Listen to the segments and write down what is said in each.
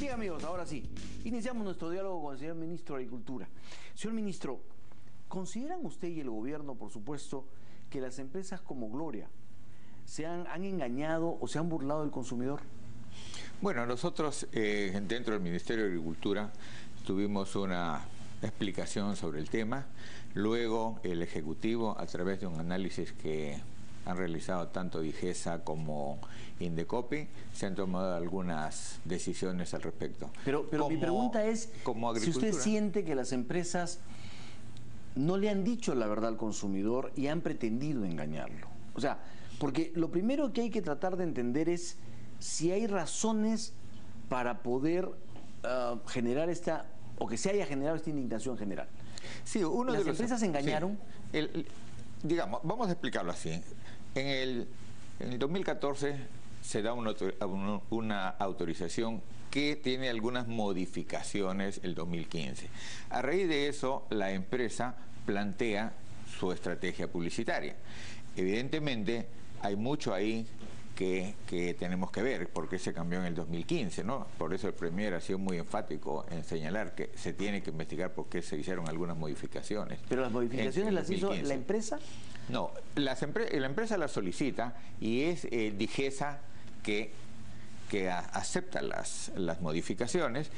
Bien, amigos, ahora sí, iniciamos nuestro diálogo con el señor ministro de Agricultura. Señor ministro, ¿consideran usted y el gobierno, por supuesto, que las empresas como Gloria han engañado o se han burlado del consumidor? Bueno, nosotros dentro del Ministerio de Agricultura tuvimos una explicación sobre el tema. Luego el Ejecutivo, a través de un análisis que han realizado tanto Digesa como Indecopi, se han tomado algunas decisiones al respecto. Pero mi pregunta es, si usted siente que las empresas no le han dicho la verdad al consumidor y han pretendido engañarlo. O sea, porque lo primero que hay que tratar de entender es si hay razones para poder generar o que se haya generado esta indignación general. Sí, ¿Las empresas engañaron? Sí, digamos, vamos a explicarlo así. En el 2014 se da una autorización que tiene algunas modificaciones el 2015. A raíz de eso, la empresa plantea su estrategia publicitaria. Evidentemente, hay mucho ahí que tenemos que ver, porque se cambió en el 2015, ¿no? Por eso el Premier ha sido muy enfático en señalar que se tiene que investigar por qué se hicieron algunas modificaciones. ¿Pero las modificaciones las hizo la empresa? No, la empresa las solicita y es Digesa que acepta las modificaciones.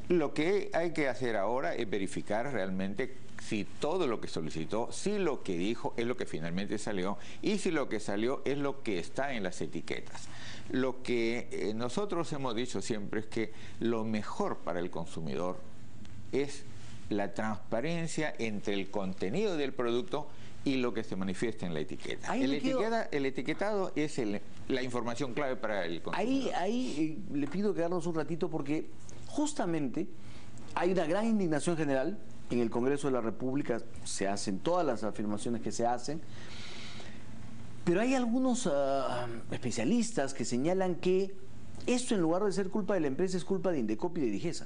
Lo que hay que hacer ahora es verificar realmente si todo lo que solicitó, si lo que dijo es lo que finalmente salió y si lo que salió es lo que está en las etiquetas. Lo que nosotros hemos dicho siempre es que lo mejor para el consumidor es la transparencia entre el contenido del producto y lo que se manifiesta en la etiqueta. El etiquetado es la información clave para el consumidor. Ahí le pido quedarnos un ratito porque justamente hay una gran indignación general en el Congreso de la República, se hacen todas las afirmaciones que se hacen, pero hay algunos especialistas que señalan que esto, en lugar de ser culpa de la empresa, es culpa de Indecopi y de Digesa.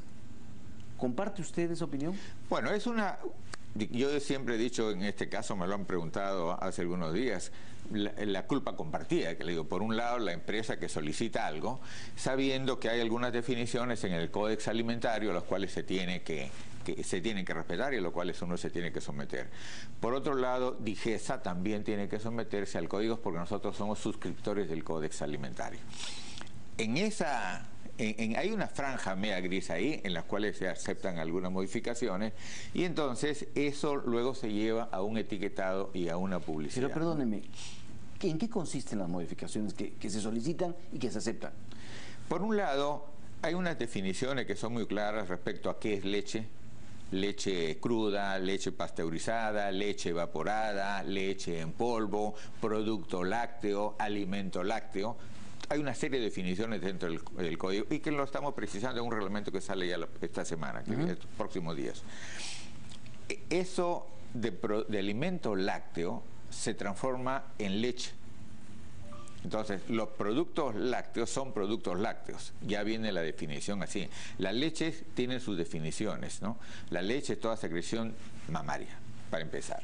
¿Comparte usted esa opinión? Bueno, yo siempre he dicho, en este caso me lo han preguntado hace algunos días, la culpa compartida, que le digo, por un lado la empresa que solicita algo, sabiendo que hay algunas definiciones en el Códex Alimentario a las cuales se tienen que respetar y a los cuales uno se tiene que someter. Por otro lado, Digesa también tiene que someterse al código porque nosotros somos suscriptores del Códex Alimentario. Hay una franja media gris ahí en las cuales se aceptan algunas modificaciones y entonces eso luego se lleva a un etiquetado y a una publicidad. Pero perdóneme, ¿en qué consisten las modificaciones que se solicitan y que se aceptan? Por un lado, hay unas definiciones que son muy claras respecto a qué es leche. Leche cruda, leche pasteurizada, leche evaporada, leche en polvo, producto lácteo, alimento lácteo. Hay una serie de definiciones dentro del código y que lo estamos precisando en un reglamento que sale ya esta semana, en estos próximos días. Eso de alimento lácteo se transforma en leche. Entonces, los productos lácteos son productos lácteos. Ya viene la definición así. Las leches tienen sus definiciones, ¿no? La leche es toda secreción mamaria, para empezar.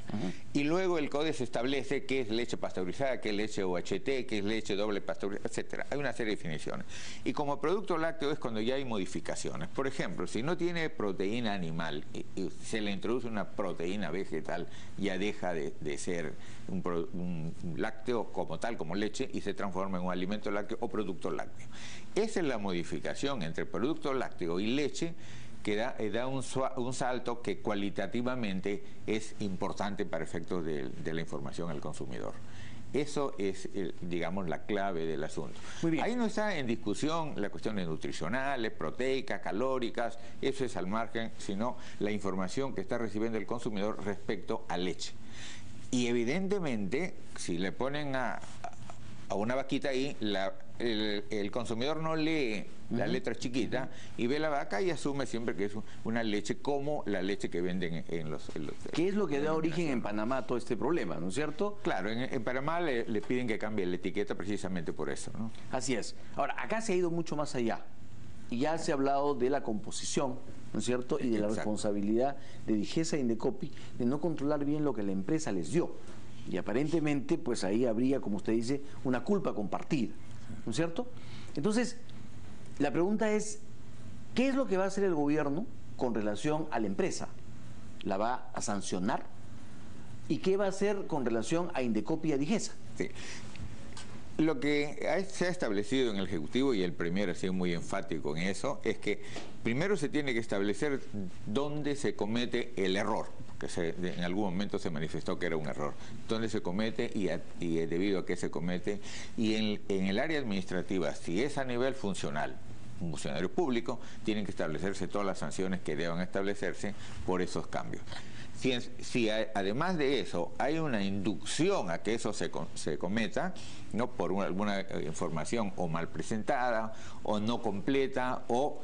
Y luego el código establece qué es leche pasteurizada, qué es leche UHT, qué es leche doble pasteurizada, etcétera. Hay una serie de definiciones. Y como producto lácteo es cuando ya hay modificaciones. Por ejemplo, si no tiene proteína animal y se le introduce una proteína vegetal, ya deja de ser un lácteo como tal, como leche, y se transforma en un alimento lácteo o producto lácteo. Esa es la modificación entre producto lácteo y leche que da un salto que cualitativamente es importante para efectos de la información al consumidor. Eso es, digamos, la clave del asunto. Muy bien. Ahí no está en discusión las cuestiones nutricionales, proteicas, calóricas, eso es al margen, sino la información que está recibiendo el consumidor respecto a leche. Y evidentemente, si le ponen a una vaquita ahí, el consumidor no lee las letras chiquitas y ve la vaca y asume siempre que es una leche como la leche que venden en los ¿Qué es lo que da origen en Panamá a todo este problema, no es cierto? Claro, en Panamá le piden que cambie la etiqueta precisamente por eso, ¿no? Así es. Ahora, acá se ha ido mucho más allá y ya se ha hablado de la composición, ¿no es cierto? Y de la responsabilidad de Digesa e Indecopi de no controlar bien lo que la empresa les dio. Y aparentemente, pues ahí habría, como usted dice, una culpa compartida, ¿no es cierto? Entonces, la pregunta es, ¿Qué es lo que va a hacer el gobierno con relación a la empresa? ¿La va a sancionar? ¿Y qué va a hacer con relación a Indecopi y a Digesa? Sí. Lo que se ha establecido en el Ejecutivo, y el Premier ha sido muy enfático en eso, es que primero se tiene que establecer dónde se comete el error, porque en algún momento se manifestó que era un error, dónde se comete y debido a qué se comete, y en el área administrativa, si es a nivel funcional, un funcionario público, tienen que establecerse todas las sanciones que deban establecerse por esos cambios. Si además de eso hay una inducción a que eso se cometa, no por alguna información o mal presentada o no completa o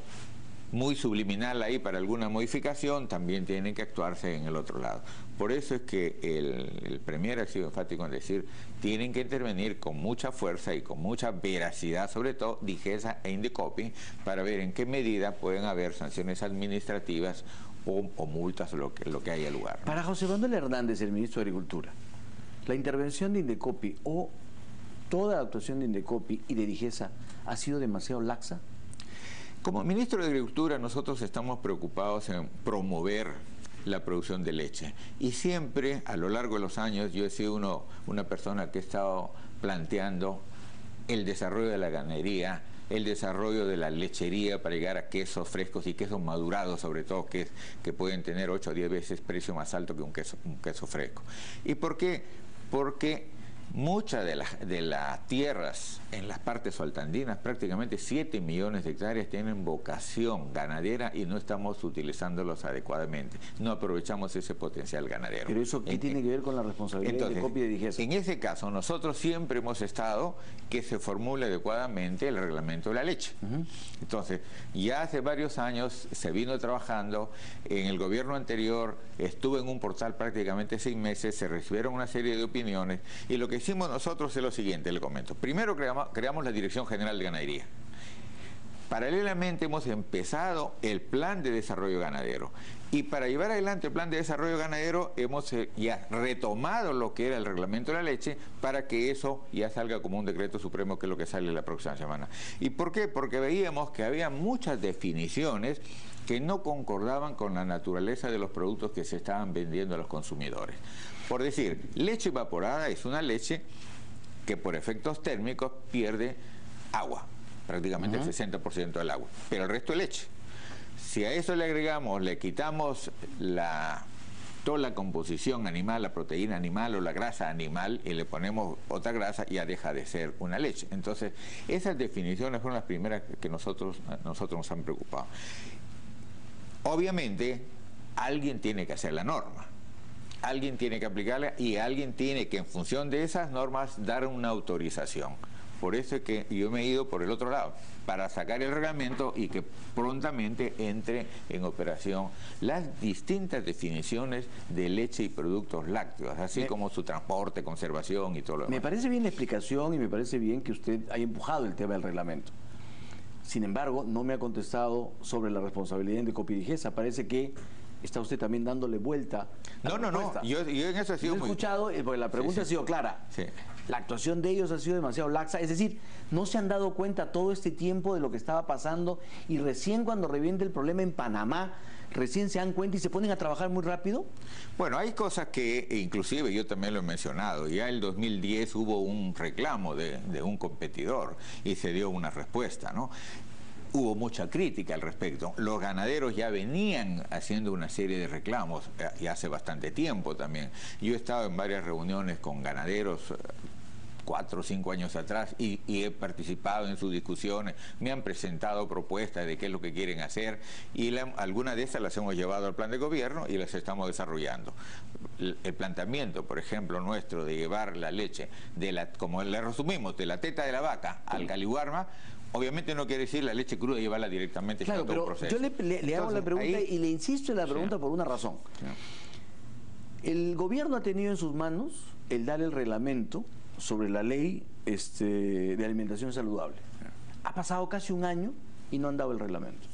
muy subliminal ahí para alguna modificación, también tienen que actuarse en el otro lado. Por eso es que el Premier ha sido enfático en decir, tienen que intervenir con mucha fuerza y con mucha veracidad, sobre todo Digesa e Indecopi, para ver en qué medida pueden haber sanciones administrativas o multas, lo que haya lugar, ¿no? Para José Manuel Hernández, el ministro de Agricultura, la intervención de Indecopi o toda la actuación de Indecopi y de Digesa ha sido demasiado laxa. Como ministro de Agricultura, nosotros estamos preocupados en promover la producción de leche. Y siempre, a lo largo de los años, yo he sido una persona que he estado planteando el desarrollo de la ganadería, el desarrollo de la lechería para llegar a quesos frescos y quesos madurados, sobre todo, que pueden tener 8 o 10 veces precio más alto que un queso fresco. ¿Y por qué? Porque muchas de las tierras en las partes altoandinas, prácticamente 7 millones de hectáreas, tienen vocación ganadera y no estamos utilizándolos adecuadamente. No aprovechamos ese potencial ganadero. ¿Pero eso qué tiene que ver con la responsabilidad de Indecopi y de Digesa? En ese caso, nosotros siempre hemos estado que se formule adecuadamente el reglamento de la leche. Entonces, ya hace varios años se vino trabajando. En el gobierno anterior estuve en un portal prácticamente 6 meses, se recibieron una serie de opiniones y lo que hicimos nosotros es lo siguiente, le comento. Primero creamos la Dirección General de Ganadería. Paralelamente hemos empezado el Plan de Desarrollo Ganadero. Y para llevar adelante el Plan de Desarrollo Ganadero hemos ya retomado lo que era el reglamento de la leche para que eso ya salga como un decreto supremo, que es lo que sale la próxima semana. ¿Y por qué? Porque veíamos que había muchas definiciones que no concordaban con la naturaleza de los productos que se estaban vendiendo a los consumidores. Por decir, leche evaporada es una leche que por efectos térmicos pierde agua, prácticamente el 60% del agua, pero el resto es leche. Si a eso le agregamos, le quitamos toda la composición animal, la proteína animal o la grasa animal y le ponemos otra grasa, ya deja de ser una leche. Entonces, esas definiciones fueron las primeras que nosotros nos han preocupado. Obviamente, alguien tiene que hacer la norma. Alguien tiene que aplicarla y alguien tiene que, en función de esas normas, dar una autorización. Por eso es que yo me he ido por el otro lado, para sacar el reglamento y que prontamente entre en operación las distintas definiciones de leche y productos lácteos, así como su transporte, conservación y todo lo demás. Me parece bien la explicación y me parece bien que usted haya empujado el tema del reglamento. Sin embargo, no me ha contestado sobre la responsabilidad de Indecopi y Digesa. Parece que está usted también dándole vuelta a la respuesta. Yo en eso he sido muy... He escuchado, porque la pregunta ha sido clara. Sí. La actuación de ellos ha sido demasiado laxa. Es decir, no se han dado cuenta todo este tiempo de lo que estaba pasando y recién cuando reviente el problema en Panamá, recién se dan cuenta y se ponen a trabajar muy rápido. Bueno, hay cosas que inclusive yo también lo he mencionado. Ya en el 2010 hubo un reclamo de un competidor y se dio una respuesta, ¿no? Hubo mucha crítica al respecto. Los ganaderos ya venían haciendo una serie de reclamos y hace bastante tiempo también. Yo he estado en varias reuniones con ganaderos 4 o 5 años atrás y he participado en sus discusiones, me han presentado propuestas de qué es lo que quieren hacer y algunas de esas las hemos llevado al plan de gobierno y las estamos desarrollando. El planteamiento, por ejemplo, nuestro de llevar la leche, como le resumimos, de la teta de la vaca al caliwarma, obviamente no quiere decir la leche cruda llevarla directamente, claro, todo pero el proceso. Yo le hago la pregunta y le insisto en la pregunta por una razón. El gobierno ha tenido en sus manos el dar el reglamento sobre la ley de alimentación saludable. Ha pasado casi un año y no han dado el reglamento.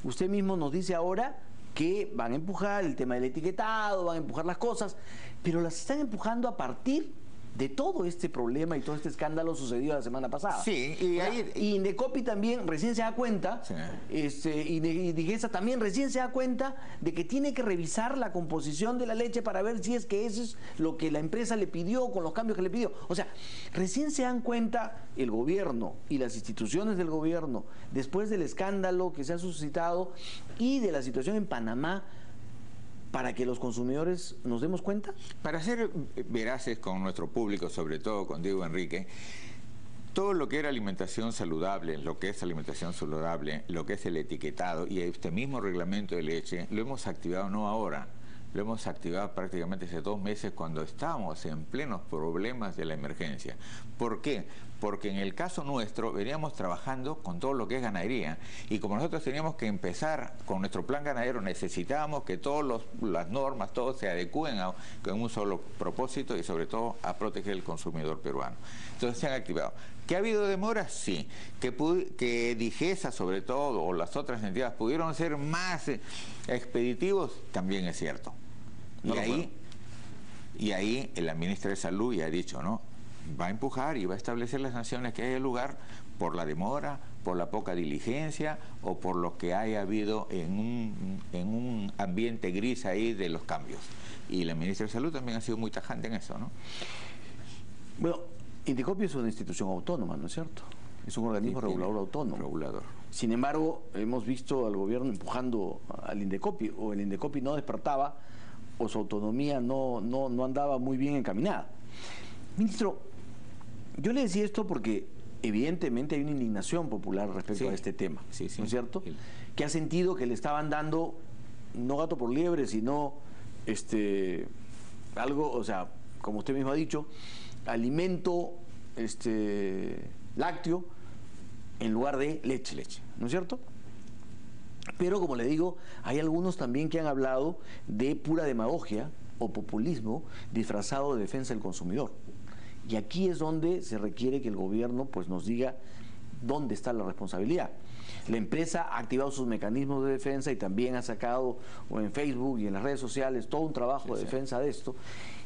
Usted mismo nos dice ahora que van a empujar el tema del etiquetado, van a empujar las cosas, pero las están empujando a partir de todo este problema y todo este escándalo sucedido la semana pasada. Sí, y ahí... Y Indecopi también recién se da cuenta, Sí. y Digesa también recién se da cuenta de que tiene que revisar la composición de la leche para ver si es que eso es lo que la empresa le pidió con los cambios que le pidió. O sea, recién se dan cuenta el gobierno y las instituciones del gobierno, después del escándalo que se ha suscitado y de la situación en Panamá, para que los consumidores nos demos cuenta. Para ser veraces con nuestro público, sobre todo con Diego Enrique, todo lo que era alimentación saludable, lo que es alimentación saludable, lo que es el etiquetado y este mismo reglamento de leche, lo hemos activado no ahora, lo hemos activado prácticamente hace 2 meses cuando estábamos en plenos problemas de la emergencia. ¿Por qué? Porque en el caso nuestro veníamos trabajando con todo lo que es ganadería y como nosotros teníamos que empezar con nuestro plan ganadero, necesitábamos que todas las normas, todo se adecúen con un solo propósito y sobre todo a proteger al consumidor peruano. Entonces se han activado. ¿Que ha habido demoras? Sí. Que Digesa, sobre todo, o las otras entidades pudieron ser más expeditivos, también es cierto. No, y ahí la ministra de Salud ya ha dicho, ¿no? Va a empujar y va a establecer las sanciones que haya lugar por la demora, por la poca diligencia o por lo que haya habido en un ambiente gris ahí de los cambios. Y la ministra de Salud también ha sido muy tajante en eso, ¿no? Bueno, Indecopi es una institución autónoma, ¿no es cierto? Es un organismo regulador autónomo. Regulador. Sin embargo, hemos visto al gobierno empujando al Indecopi, o el Indecopi no despertaba, o su autonomía no andaba muy bien encaminada. Ministro, yo le decía esto porque evidentemente hay una indignación popular respecto a este tema, ¿no es cierto? Sí. Que ha sentido que le estaban dando, no gato por liebre, sino algo, o sea, como usted mismo ha dicho, alimento lácteo en lugar de leche, ¿no es cierto? Pero como le digo, hay algunos también que han hablado de pura demagogia o populismo disfrazado de defensa del consumidor. Y aquí es donde se requiere que el gobierno pues nos diga dónde está la responsabilidad. La empresa ha activado sus mecanismos de defensa y también ha sacado en Facebook y en las redes sociales todo un trabajo de defensa de esto,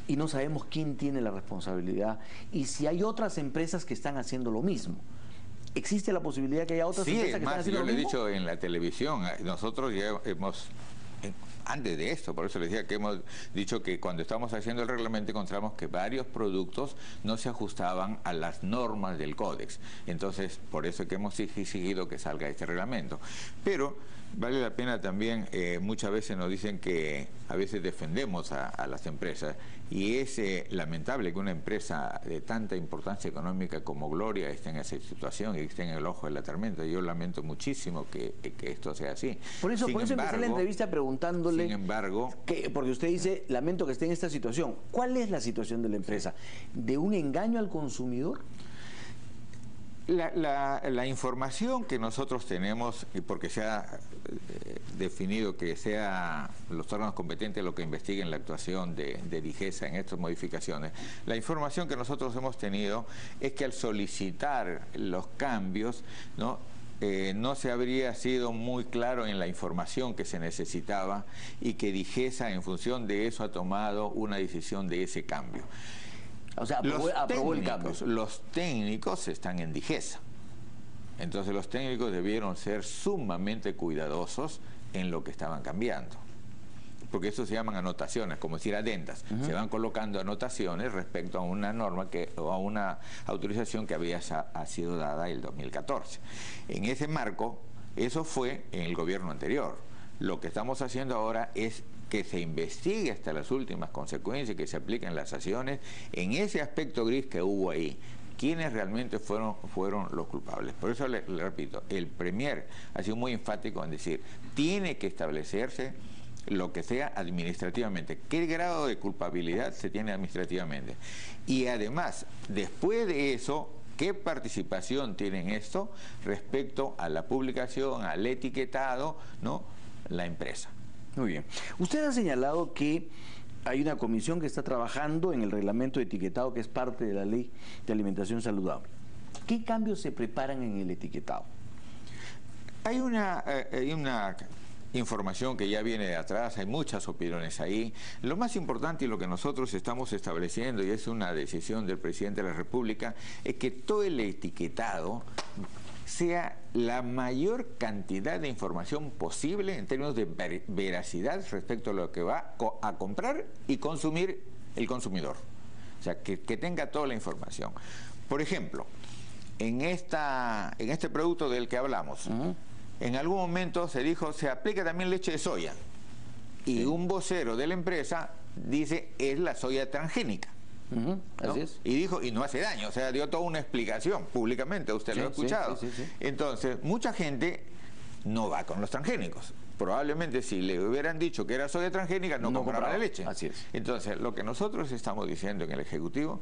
y no sabemos quién tiene la responsabilidad y si hay otras empresas que están haciendo lo mismo. ¿Existe la posibilidad que haya otras empresas que están haciendo lo mismo? Yo le he dicho en la televisión, nosotros ya hemos... Antes de esto, por eso les decía que hemos dicho que cuando estamos haciendo el reglamento encontramos que varios productos no se ajustaban a las normas del códex. Entonces, por eso es que hemos exigido que salga este reglamento. Pero vale la pena también, muchas veces nos dicen que a veces defendemos a las empresas y es lamentable que una empresa de tanta importancia económica como Gloria esté en esa situación y esté en el ojo de la tormenta. Yo lamento muchísimo que esto sea así. Por eso empecé la entrevista preguntándole, sin embargo, porque usted dice, lamento que esté en esta situación. ¿Cuál es la situación de la empresa? ¿De un engaño al consumidor? La información que nosotros tenemos, y porque se ha definido que sea los órganos competentes los que investiguen la actuación de Digesa en estas modificaciones, la información que nosotros hemos tenido es que al solicitar los cambios, ¿no? No se habría sido muy claro en la información que se necesitaba y que Digesa en función de eso ha tomado una decisión de ese cambio. O sea, aprobó el cambio. Los técnicos están en Digesa. Entonces los técnicos debieron ser sumamente cuidadosos en lo que estaban cambiando. Porque eso se llaman anotaciones, como decir adendas. Se van colocando anotaciones respecto a una norma o a una autorización que ha sido dada el 2014. En ese marco, eso fue en el gobierno anterior. Lo que estamos haciendo ahora es que se investigue hasta las últimas consecuencias, que se apliquen las sanciones en ese aspecto gris que hubo ahí. ¿Quiénes realmente fueron los culpables? Por eso le repito, el Premier ha sido muy enfático en decir, tiene que establecerse lo que sea administrativamente. ¿Qué grado de culpabilidad se tiene administrativamente? Y además, después de eso, ¿qué participación tiene en esto respecto a la publicación, al etiquetado, ¿no? La empresa? Muy bien. Usted ha señalado que hay una comisión que está trabajando en el reglamento de etiquetado que es parte de la ley de alimentación saludable. ¿Qué cambios se preparan en el etiquetado? Hay una información que ya viene de atrás, hay muchas opiniones ahí. Lo más importante y lo que nosotros estamos estableciendo, y es una decisión del presidente de la República, es que todo el etiquetado sea la mayor cantidad de información posible en términos de veracidad respecto a lo que va a comprar y consumir el consumidor. O sea, que tenga toda la información. Por ejemplo, en este producto del que hablamos, en algún momento se dijo, se aplica también leche de soya. Y un vocero de la empresa dice, es la soya transgénica. ¿no? Así es. Y dijo, y no hace daño, o sea, dio toda una explicación públicamente, usted lo ha escuchado. Sí. Entonces, mucha gente no va con los transgénicos. Probablemente si le hubieran dicho que era soya transgénica, no compraba la leche. Así es. Entonces, lo que nosotros estamos diciendo en el Ejecutivo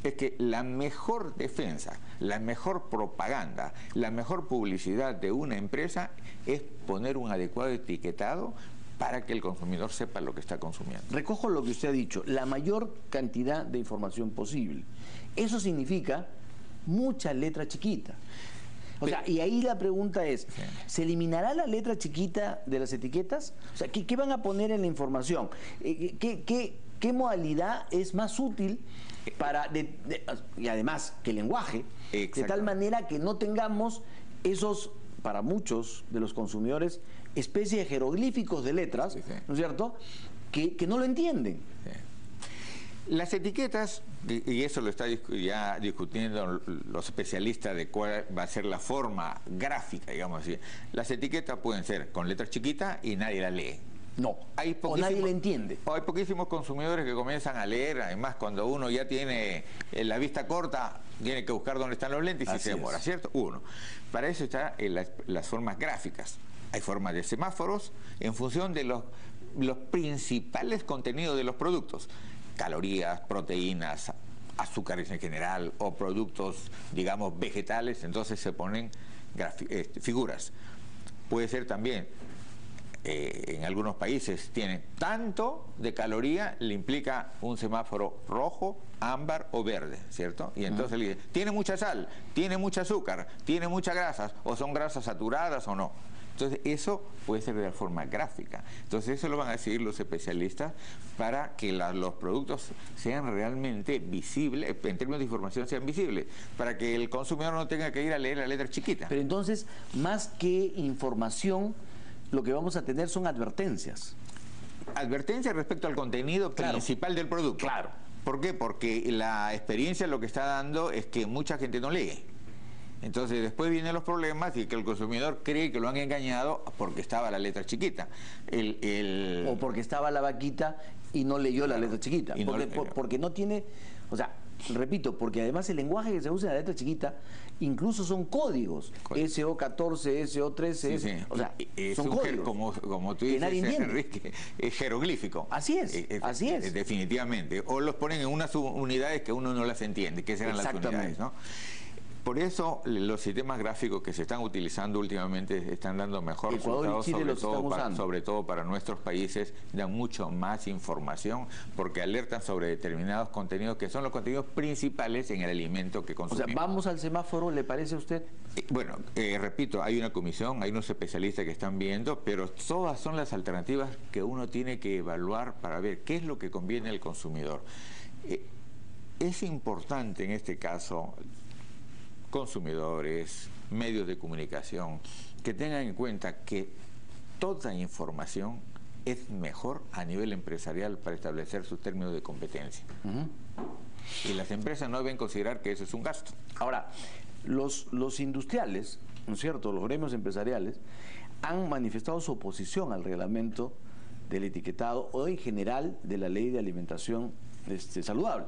es que la mejor defensa, la mejor propaganda, la mejor publicidad de una empresa es poner un adecuado etiquetado para que el consumidor sepa lo que está consumiendo. Recojo lo que usted ha dicho, la mayor cantidad de información posible. Eso significa mucha letra chiquita. O sea, y ahí la pregunta es, ¿se eliminará la letra chiquita de las etiquetas? O sea, ¿qué van a poner en la información? ¿Qué modalidad es más útil para, y además, que el lenguaje, de tal manera que no tengamos esos, para muchos de los consumidores, especie de jeroglíficos de letras, ¿no es cierto?, que no lo entienden. Las etiquetas, y eso lo está ya discutiendo los especialistas de cuál va a ser la forma gráfica, digamos así. Las etiquetas pueden ser con letras chiquitas y nadie las lee. No, o nadie le entiende. Hay poquísimos consumidores que comienzan a leer, además cuando uno ya tiene la vista corta, tiene que buscar dónde están los lentes y se demora, ¿cierto? Uno. Para eso están las formas gráficas. Hay formas de semáforos en función de los principales contenidos de los productos. Calorías, proteínas, azúcares en general o productos, digamos, vegetales, entonces se ponen figuras. Puede ser también, en algunos países tienen tanto de caloría, le implica un semáforo rojo, ámbar o verde, ¿cierto? Y entonces le dice, tiene mucha sal, tiene mucho azúcar, tiene muchas grasas, o son grasas saturadas o no. Entonces, eso puede ser de la forma gráfica. Entonces, eso lo van a seguir los especialistas para que los productos sean realmente visibles, en términos de información sean visibles, para que el consumidor no tenga que ir a leer la letra chiquita. Pero entonces, más que información, lo que vamos a tener son advertencias. Advertencias respecto al contenido principal del producto. Claro. ¿Por qué? Porque la experiencia lo que está dando es que mucha gente no lee. Entonces después vienen los problemas y que el consumidor cree que lo han engañado porque estaba la letra chiquita. O porque estaba la vaquita y no leyó la letra chiquita. Porque no tiene, o sea, repito, porque además el lenguaje que se usa en la letra chiquita incluso son códigos. SO14, SO13, o sea, son códigos. Como tú dices, Enrique, es jeroglífico. Así es, así es. Definitivamente. O los ponen en unas unidades que uno no las entiende, que serán las unidades, ¿no? Por eso los sistemas gráficos que se están utilizando últimamente están dando mejor resultados, sobre todo para nuestros países, dan mucho más información porque alertan sobre determinados contenidos que son los contenidos principales en el alimento que consumimos. O sea, ¿vamos al semáforo, le parece a usted? Bueno, repito, hay una comisión, hay unos especialistas que están viendo, pero todas son las alternativas que uno tiene que evaluar para ver qué es lo que conviene al consumidor. Es importante en este caso, consumidores, medios de comunicación, que tengan en cuenta que toda información es mejor a nivel empresarial para establecer sus términos de competencia. Y las empresas no deben considerar que eso es un gasto. Ahora, los industriales, ¿no es cierto?, los gremios empresariales, han manifestado su oposición al reglamento del etiquetado o en general de la ley de alimentación saludable.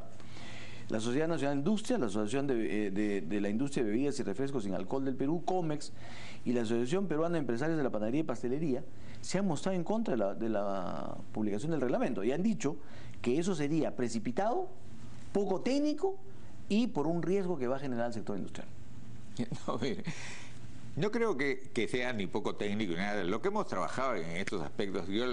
La Sociedad Nacional de Industria, la Asociación de la Industria de Bebidas y Refrescos sin Alcohol del Perú, COMEX, y la Asociación Peruana de Empresarios de la Panadería y Pastelería se han mostrado en contra de la publicación del reglamento y han dicho que eso sería precipitado, poco técnico y por un riesgo que va a generar el sector industrial. No, mire, no creo que sea ni poco técnico ni nada. Lo que hemos trabajado en estos aspectos, yo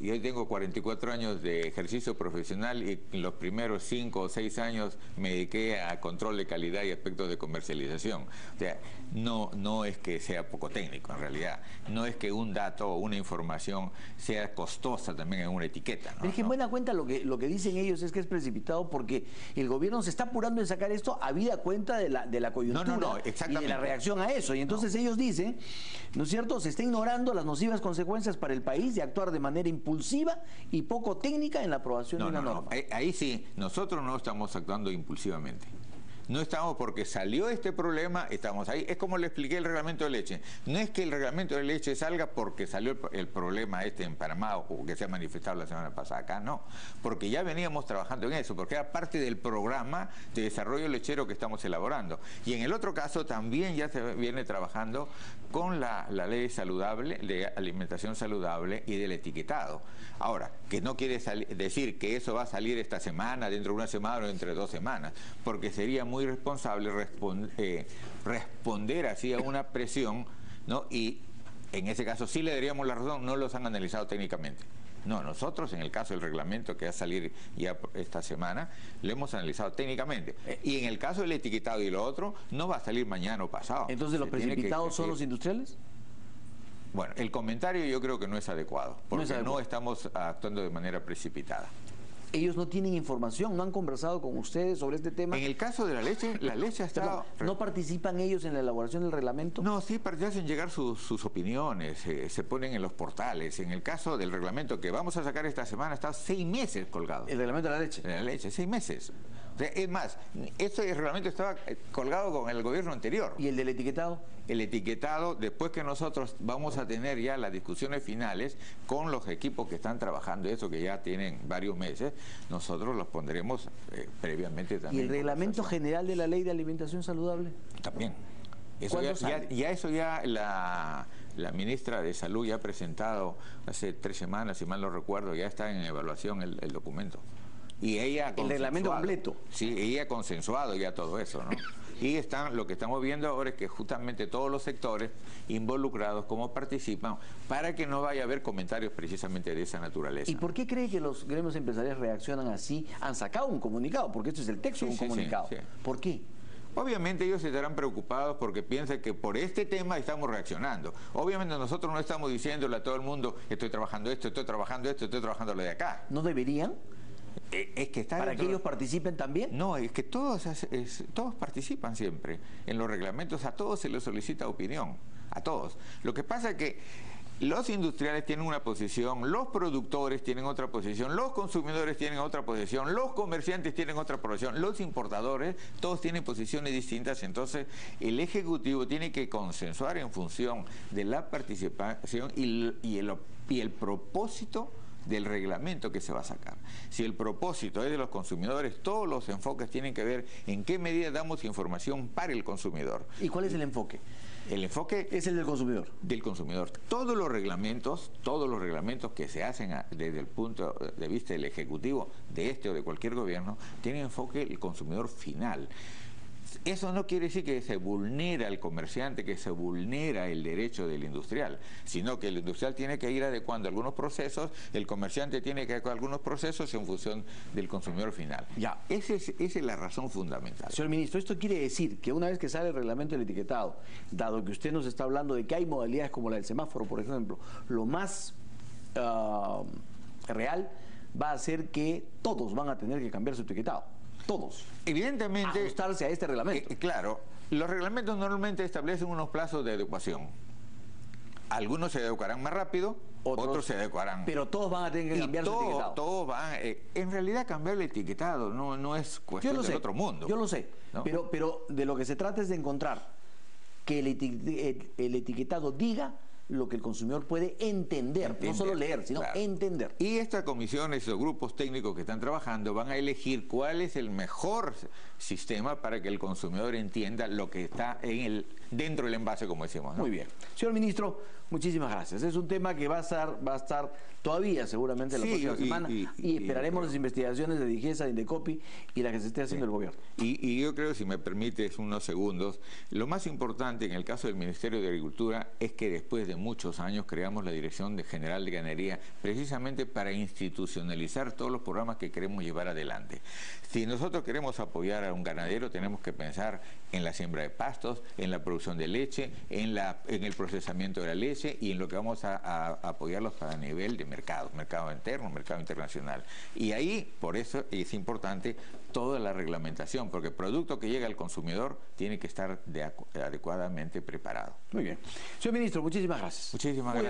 yo tengo 44 años de ejercicio profesional y los primeros 5 o 6 años me dediqué a control de calidad y aspectos de comercialización. O sea, no es que sea poco técnico en realidad, no es que un dato o una información sea costosa también en una etiqueta, ¿no? Pero es que en buena cuenta lo que dicen ellos es que es precipitado porque el gobierno se está apurando en sacar esto habida cuenta de la coyuntura y de la reacción a eso. Y entonces ellos dicen, ¿no es cierto?, se está ignorando las nocivas consecuencias para el país de actuar de manera impulsiva y poco técnica en la aprobación de una norma. Ahí sí, nosotros no estamos actuando impulsivamente. No estamos porque salió este problema, estamos ahí. Es como le expliqué el reglamento de leche. No es que el reglamento de leche salga porque salió el problema este en Panamá o que se ha manifestado la semana pasada. Acá no, porque ya veníamos trabajando en eso, porque era parte del programa de desarrollo lechero que estamos elaborando. Y en el otro caso también ya se viene trabajando con la ley saludable, de alimentación saludable y del etiquetado. Ahora, que no quiere decir que eso va a salir esta semana, dentro de una semana o dentro de 2 semanas, porque sería muy responsable responder así a una presión, ¿no? Y en ese caso sí le daríamos la razón, no los han analizado técnicamente. No, nosotros en el caso del reglamento que va a salir ya esta semana, lo hemos analizado técnicamente. Y en el caso del etiquetado y lo otro, no va a salir mañana o pasado. Entonces, ¿los precipitados son los industriales? Bueno, el comentario yo creo que no es adecuado, porque no estamos actuando de manera precipitada. Ellos no tienen información, no han conversado con ustedes sobre este tema. En el caso de la leche ha estado... ¿No participan ellos en la elaboración del reglamento? No, sí, hacen llegar sus opiniones, se ponen en los portales. En el caso del reglamento que vamos a sacar esta semana, está 6 meses colgado. ¿El reglamento de la leche? De la leche, 6 meses. O sea, es más, este reglamento estaba colgado con el gobierno anterior. ¿Y el del etiquetado? El etiquetado, después que nosotros vamos a tener ya las discusiones finales con los equipos que están trabajando eso, que ya tienen varios meses, nosotros los pondremos previamente también. ¿Y el reglamento general de la ley de alimentación saludable? También. Eso la ministra de Salud ya ha presentado hace 3 semanas, si mal no recuerdo, ya está en evaluación el documento. Y ella el reglamento completo. Sí, ella ha consensuado ya todo eso, ¿no? Y lo que estamos viendo ahora es que justamente todos los sectores involucrados, cómo participan, para que no vaya a haber comentarios precisamente de esa naturaleza. ¿Y por qué cree que los gremios empresariales reaccionan así? Han sacado un comunicado, porque esto es el texto de un comunicado. Sí. ¿Por qué? Obviamente ellos estarán preocupados porque piensan que por este tema estamos reaccionando. Obviamente nosotros no estamos diciéndole a todo el mundo, estoy trabajando esto, estoy trabajando esto, estoy trabajando lo de acá. ¿No deberían? Es que está ¿Para que ellos participen también? No, es que todos participan siempre. En los reglamentos a todos se les solicita opinión, a todos. Lo que pasa es que los industriales tienen una posición, los productores tienen otra posición, los consumidores tienen otra posición, los comerciantes tienen otra posición, los importadores, todos tienen posiciones distintas. Entonces el Ejecutivo tiene que consensuar en función de la participación y el propósito del reglamento que se va a sacar. Si el propósito es de los consumidores, todos los enfoques tienen que ver en qué medida damos información para el consumidor. ¿Y cuál es el enfoque? El enfoque es el del consumidor. Del consumidor. Todos los reglamentos que se hacen desde el punto de vista del Ejecutivo, de este o de cualquier gobierno, tienen enfoque el consumidor final. Eso no quiere decir que se vulnera al comerciante, que se vulnera el derecho del industrial, sino que el industrial tiene que ir adecuando algunos procesos, el comerciante tiene que adecuar algunos procesos en función del consumidor final. Ya. Esa es la razón fundamental. Señor ministro, esto quiere decir que una vez que sale el reglamento del etiquetado, dado que usted nos está hablando de que hay modalidades como la del semáforo, por ejemplo, lo más real va a ser que todos van a tener que cambiar su etiquetado. Todos. Evidentemente. Ajustarse a este reglamento. Claro, los reglamentos normalmente establecen unos plazos de adecuación. Algunos se adecuarán más rápido, otros se adecuarán. Pero todos van a tener que cambiar su etiquetado. Todos van. En realidad, cambiar el etiquetado no es cuestión del otro mundo. Yo lo sé, ¿no? Pero de lo que se trata es de encontrar que el etiquetado diga lo que el consumidor puede entender, no solo leer, sino entender. Y estas comisiones o grupos técnicos que están trabajando van a elegir cuál es el mejor sistema para que el consumidor entienda lo que está dentro del envase, como decimos, ¿no? Muy bien. Señor ministro, muchísimas gracias. Es un tema que va a estar todavía seguramente la próxima semana y esperaremos las investigaciones de Digesa, de Indecopi y la que se esté haciendo el gobierno. Y yo creo, si me permites unos segundos, lo más importante en el caso del Ministerio de Agricultura es que después de de muchos años creamos la Dirección General de Ganadería precisamente para institucionalizar todos los programas que queremos llevar adelante. Si nosotros queremos apoyar a un ganadero, tenemos que pensar en la siembra de pastos, en la producción de leche, en el procesamiento de la leche y en lo que vamos a apoyarlos para nivel de mercado interno, mercado internacional. Y ahí, por eso es importante toda la reglamentación, porque el producto que llega al consumidor tiene que estar adecuadamente preparado. Muy bien. Señor Ministro, muchísimas gracias. Muchísimas gracias.